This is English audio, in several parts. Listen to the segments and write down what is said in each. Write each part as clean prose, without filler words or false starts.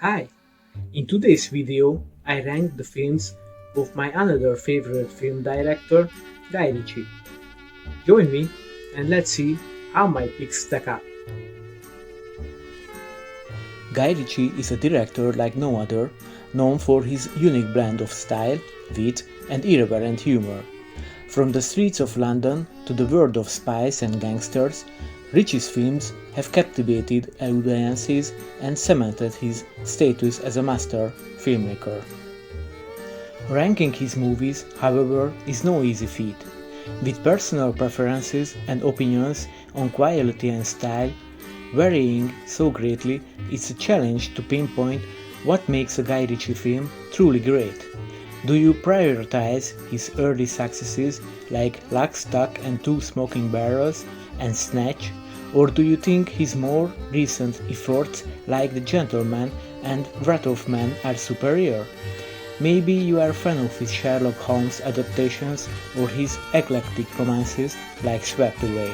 Hi! In today's video, I rank the films of my another favorite film director, Guy Ritchie. Join me and let's see how my picks stack up. Guy Ritchie is a director like no other, known for his unique blend of style, wit, and irreverent humor. From the streets of London to the world of spies and gangsters, Ritchie's films have captivated audiences and cemented his status as a master filmmaker. Ranking his movies, however, is no easy feat. With personal preferences and opinions on quality and style varying so greatly, it's a challenge to pinpoint what makes a Guy Ritchie film truly great. Do you prioritize his early successes like Lock, Stock and Two Smoking Barrels and Snatch, or do you think his more recent efforts like The Gentleman and Wrath of Man are superior? Maybe you are a fan of his Sherlock Holmes adaptations or his eclectic romances like Swept Away.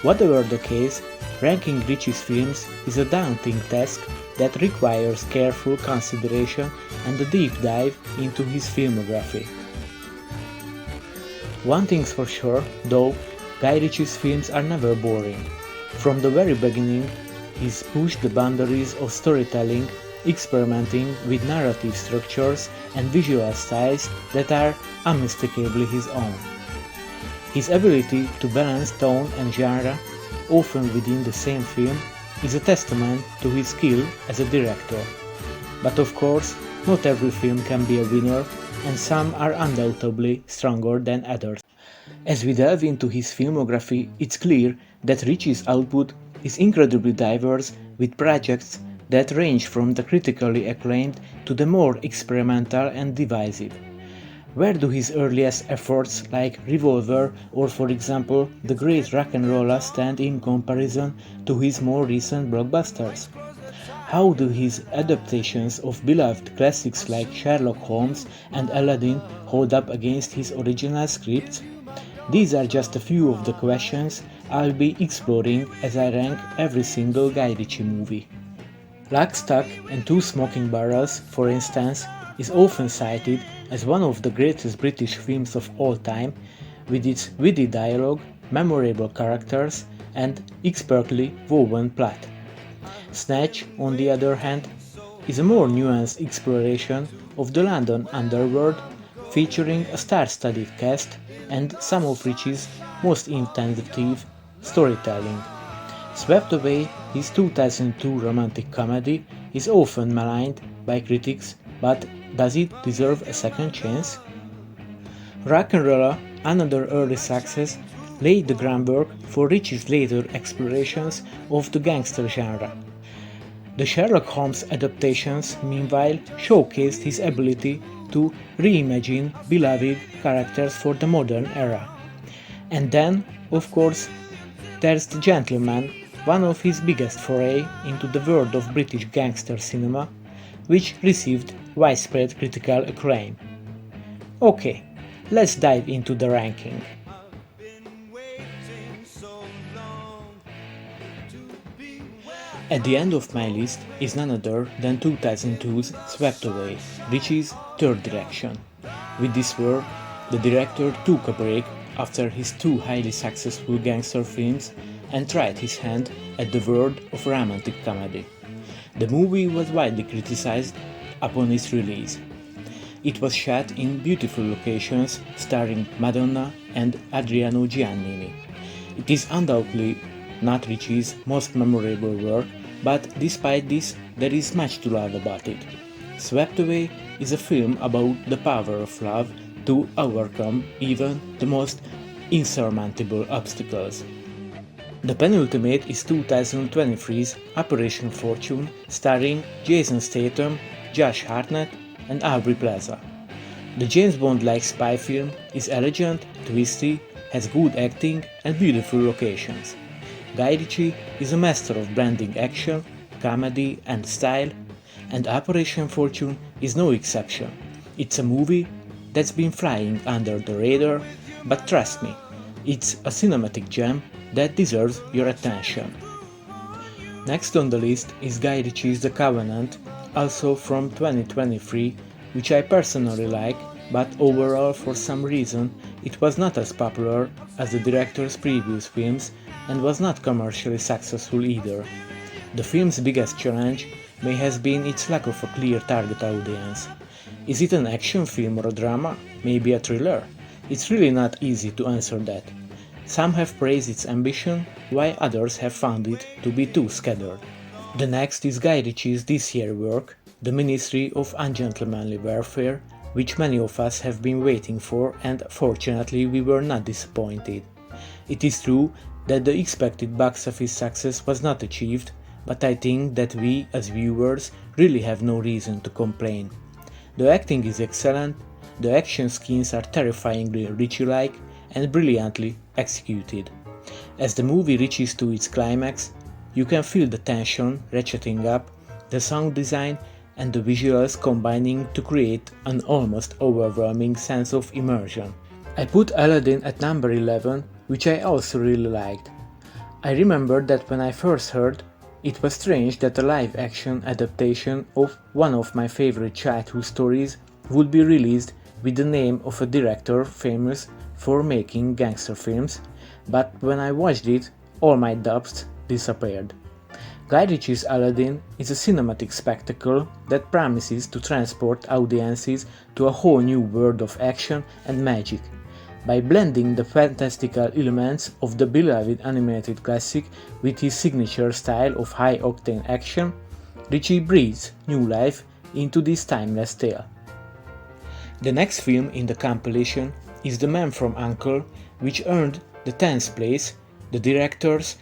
Whatever the case, ranking Ritchie's films is a daunting task that requires careful consideration and a deep dive into his filmography. One thing's for sure, though, Guy Ritchie's films are never boring. From the very beginning, he's pushed the boundaries of storytelling, experimenting with narrative structures and visual styles that are unmistakably his own. His ability to balance tone and genre, often within the same film, is a testament to his skill as a director. But of course, not every film can be a winner, and some are undoubtedly stronger than others. As we delve into his filmography, it's clear that Ritchie's output is incredibly diverse, with projects that range from the critically acclaimed to the more experimental and divisive. Where do his earliest efforts like Revolver or for example The Great Rock'n'Roller stand in comparison to his more recent blockbusters? How do his adaptations of beloved classics like Sherlock Holmes and Aladdin hold up against his original scripts? These are just a few of the questions I'll be exploring as I rank every single Guy Ritchie movie. Lock, Stock and Two Smoking Barrels, for instance, is often cited as one of the greatest British films of all time, with its witty dialogue, memorable characters, and expertly woven plot. Snatch, on the other hand, is a more nuanced exploration of the London underworld, featuring a star-studded cast and some of Ritchie's most inventive storytelling. Swept Away, his 2002 romantic comedy, is often maligned by critics, but does it deserve a second chance? Rock'n'Roller, another early success, laid the groundwork for Ritchie's later explorations of the gangster genre. The Sherlock Holmes adaptations, meanwhile, showcased his ability to reimagine beloved characters for the modern era. And then, of course, there's The Gentleman, one of his biggest foray into the world of British gangster cinema, which received widespread critical acclaim. Okay, let's dive into the ranking. At the end of my list is none other than 2002's Swept Away, Ritchie's third direction. With this work, the director took a break after his two highly successful gangster films and tried his hand at the world of romantic comedy. The movie was widely criticized upon its release. It was shot in beautiful locations starring Madonna and Adriano Giannini. It is undoubtedly not Ritchie's most memorable work, but despite this, there is much to love about it. Swept Away is a film about the power of love to overcome even the most insurmountable obstacles. The penultimate is 2023's Operation Fortune, starring Jason Statham, Josh Hartnett, and Aubrey Plaza. The James Bond-like spy film is elegant, twisty, has good acting and beautiful locations. Guy Ritchie is a master of blending action, comedy, and style, and Operation Fortune is no exception. It's a movie that's been flying under the radar, but trust me, it's a cinematic gem that deserves your attention. Next on the list is Guy Ritchie's The Covenant, also from 2023, which I personally like, but overall for some reason it was not as popular as the director's previous films and was not commercially successful either. The film's biggest challenge may have been its lack of a clear target audience. Is it an action film or a drama? Maybe a thriller? It's really not easy to answer that. Some have praised its ambition, while others have found it to be too scattered. The next is Guy Ritchie's this year work, The Ministry of Ungentlemanly Warfare, which many of us have been waiting for, and fortunately we were not disappointed. It is true that the expected box office success was not achieved, but I think that we as viewers really have no reason to complain. The acting is excellent, the action scenes are terrifyingly Ritchie-like and brilliantly executed. As the movie reaches to its climax, you can feel the tension ratcheting up, the sound design and the visuals combining to create an almost overwhelming sense of immersion. I put Aladdin at number 11, which I also really liked. I remember that when I first heard, it was strange that a live-action adaptation of one of my favorite childhood stories would be released with the name of a director famous for making gangster films, but when I watched it, all my doubts disappeared. Guy Ritchie's Aladdin is a cinematic spectacle that promises to transport audiences to a whole new world of action and magic. By blending the fantastical elements of the beloved animated classic with his signature style of high-octane action, Ritchie breathes new life into this timeless tale. The next film in the compilation is The Man from U.N.C.L.E., which earned the 10th place, the director's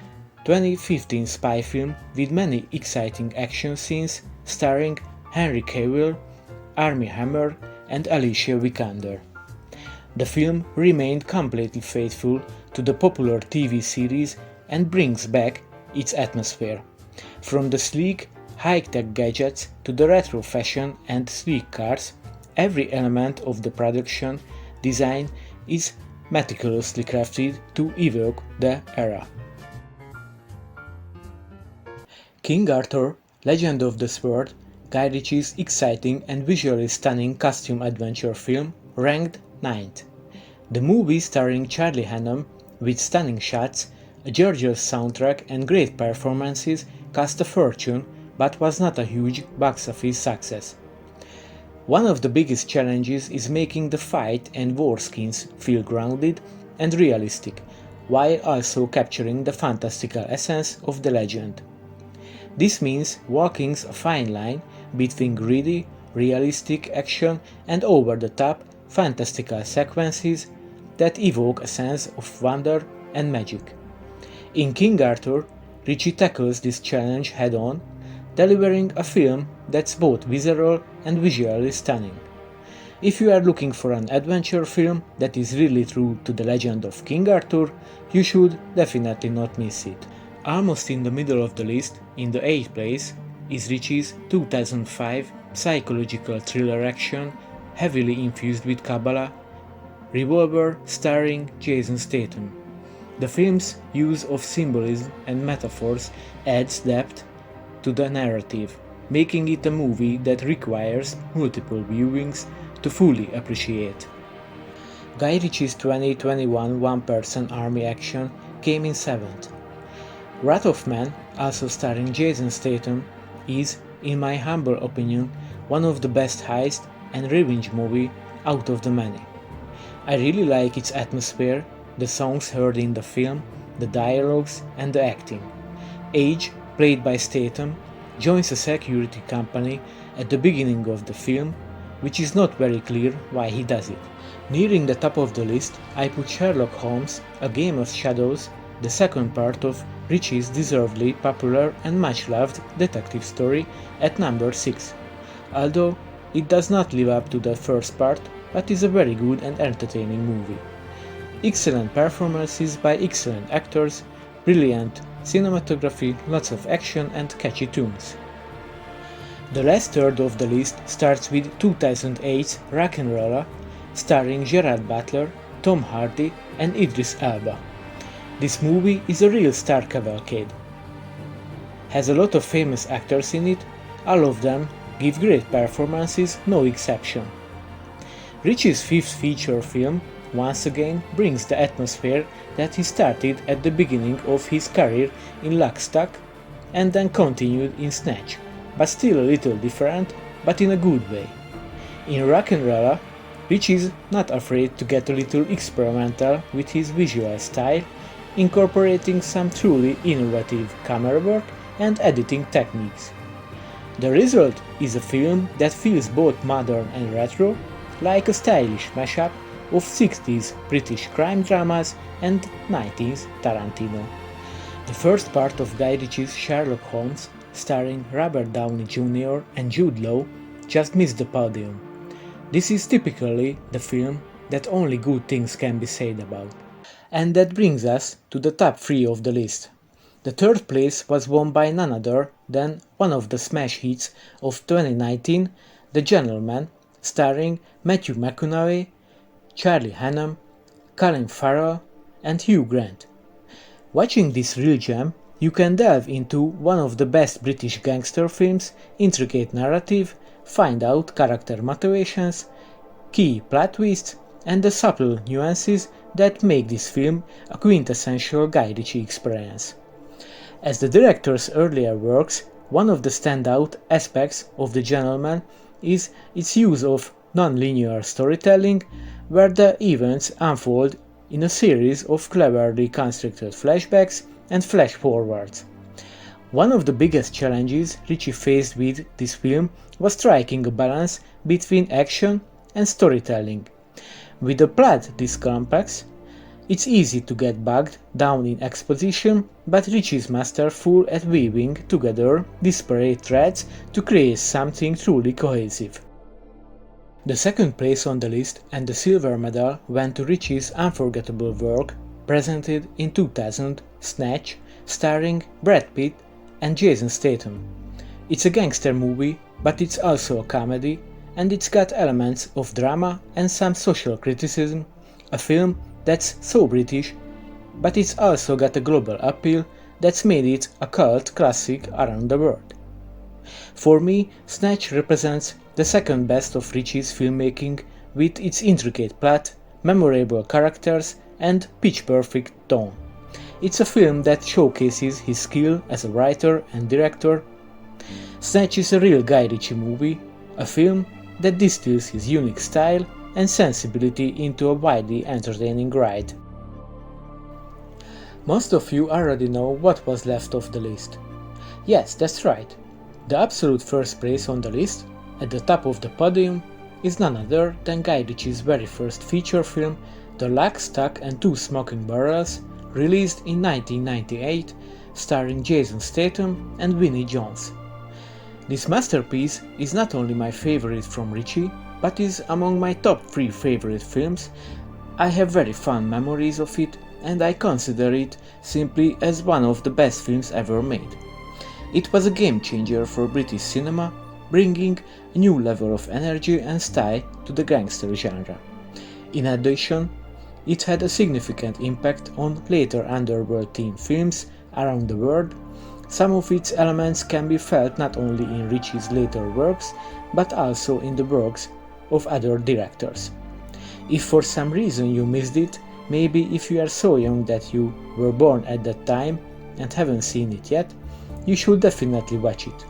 2015 spy film with many exciting action scenes starring Henry Cavill, Armie Hammer and Alicia Vikander. The film remained completely faithful to the popular TV series and brings back its atmosphere. From the sleek, high-tech gadgets to the retro fashion and sleek cars, every element of the production design is meticulously crafted to evoke the era. King Arthur, Legend of the Sword, Guy Ritchie's exciting and visually stunning costume adventure film, ranked 9th. The movie starring Charlie Hunnam, with stunning shots, a gorgeous soundtrack and great performances, cost a fortune but was not a huge box office success. One of the biggest challenges is making the fight and war scenes feel grounded and realistic, while also capturing the fantastical essence of the legend. This means walking a fine line between gritty, realistic action and over-the-top, fantastical sequences that evoke a sense of wonder and magic. In King Arthur, Ritchie tackles this challenge head-on, delivering a film that's both visceral and visually stunning. If you are looking for an adventure film that is really true to the legend of King Arthur, you should definitely not miss it. Almost in the middle of the list, in the 8th place, is Ritchie's 2005 psychological thriller action, heavily infused with Kabbalah, Revolver, starring Jason Statham. The film's use of symbolism and metaphors adds depth to the narrative, making it a movie that requires multiple viewings to fully appreciate. Guy Ritchie's 2021 one-person army action came in 7th. Wrath of Man, also starring Jason Statham, is, in my humble opinion, one of the best heist and revenge movie out of the many. I really like its atmosphere, the songs heard in the film, the dialogues and the acting. Age, played by Statham, joins a security company at the beginning of the film, which is not very clear why he does it. Nearing the top of the list, I put Sherlock Holmes, A Game of Shadows, the second part of Ritchie's deservedly popular and much-loved detective story, at number 6, although it does not live up to the first part, but is a very good and entertaining movie. Excellent performances by excellent actors, brilliant cinematography, lots of action and catchy tunes. The last third of the list starts with 2008's Rock'n'Rolla, starring Gerard Butler, Tom Hardy and Idris Elba. This movie is a real star cavalcade. Has a lot of famous actors in it, all of them give great performances, no exception. Ritchie's fifth feature film, once again, brings the atmosphere that he started at the beginning of his career in Lock, Stock and then continued in Snatch, but still a little different, but in a good way. In Rock'n'Rolla, Ritchie is not afraid to get a little experimental with his visual style, incorporating some truly innovative camera work and editing techniques. The result is a film that feels both modern and retro, like a stylish mashup of 60s British crime dramas and 90s Tarantino. The first part of Guy Ritchie's Sherlock Holmes, starring Robert Downey Jr. and Jude Law, just missed the podium. This is typically the film that only good things can be said about. And that brings us to the top 3 of the list. The third place was won by none other than one of the smash hits of 2019, The Gentleman, starring Matthew McConaughey, Charlie Hunnam, Colin Farrell, and Hugh Grant. Watching this real gem, you can delve into one of the best British gangster films, intricate narrative, find out character motivations, key plot twists, and the subtle nuances that make this film a quintessential Guy Ritchie experience. As the director's earlier works, one of the standout aspects of The Gentleman is its use of non-linear storytelling, where the events unfold in a series of cleverly constructed flashbacks and flash-forwards. One of the biggest challenges Ritchie faced with this film was striking a balance between action and storytelling. With a plot this complex, it's easy to get bogged down in exposition, but Ritchie is masterful at weaving together disparate threads to create something truly cohesive. The second place on the list and the silver medal went to Ritchie's unforgettable work, presented in 2000, Snatch, starring Brad Pitt and Jason Statham. It's a gangster movie, but it's also a comedy, and it's got elements of drama and some social criticism, a film that's so British, but it's also got a global appeal that's made it a cult classic around the world. For me, Snatch represents the second best of Ritchie's filmmaking, with its intricate plot, memorable characters, and pitch-perfect tone. It's a film that showcases his skill as a writer and director. Snatch is a real Guy Ritchie movie, a film that distills his unique style and sensibility into a widely entertaining ride. Most of you already know what was left of the list. Yes, that's right. The absolute first place on the list, at the top of the podium, is none other than Guy Ritchie's very first feature film, The Lock, Stock and Two Smoking Barrels, released in 1998, starring Jason Statham and Vinnie Jones. This masterpiece is not only my favorite from Ritchie, but is among my top 3 favorite films. I have very fond memories of it, and I consider it simply as one of the best films ever made. It was a game changer for British cinema, bringing a new level of energy and style to the gangster genre. In addition, it had a significant impact on later underworld-themed films around the world. Some of its elements can be felt not only in Ritchie's later works, but also in the works of other directors. If for some reason you missed it, maybe if you are so young that you were born at that time and haven't seen it yet, you should definitely watch it.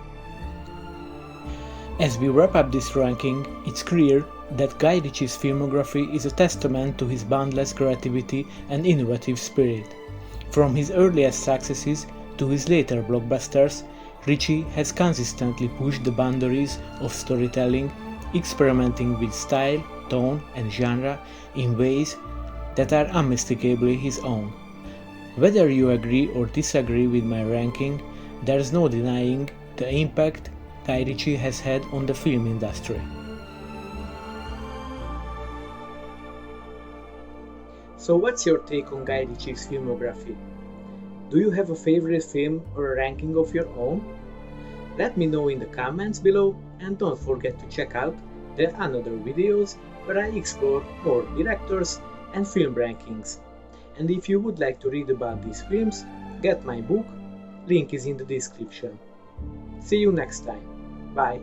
As we wrap up this ranking, it's clear that Guy Ritchie's filmography is a testament to his boundless creativity and innovative spirit. From his earliest successes to his later blockbusters, Ritchie has consistently pushed the boundaries of storytelling, experimenting with style, tone and genre in ways that are unmistakably his own. Whether you agree or disagree with my ranking, there's no denying the impact Guy Ritchie has had on the film industry. So what's your take on Guy Ritchie's filmography? Do you have a favorite film or a ranking of your own? Let me know in the comments below, and don't forget to check out the another videos where I explore more directors and film rankings. And if you would like to read about these films, get my book, link is in the description. See you next time. Bye.